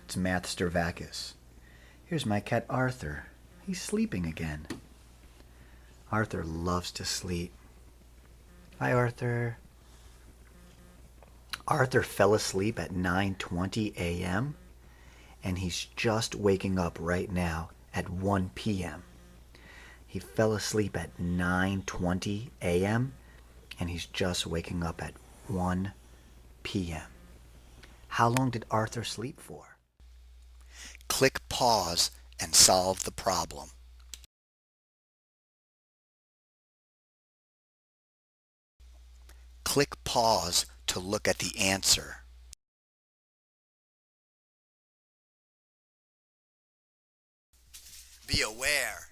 It's Mathster Vacus. Here's my cat Arthur. He's sleeping again. Arthur loves to sleep. Hi, Arthur. Arthur fell asleep at 9:20 a.m. and he's just waking up right now at 1 p.m. He fell asleep at 9:20 a.m. and he's just waking up at 1 p.m. How long did Arthur sleep for? Click pause and solve the problem. Click pause to look at the answer. Be aware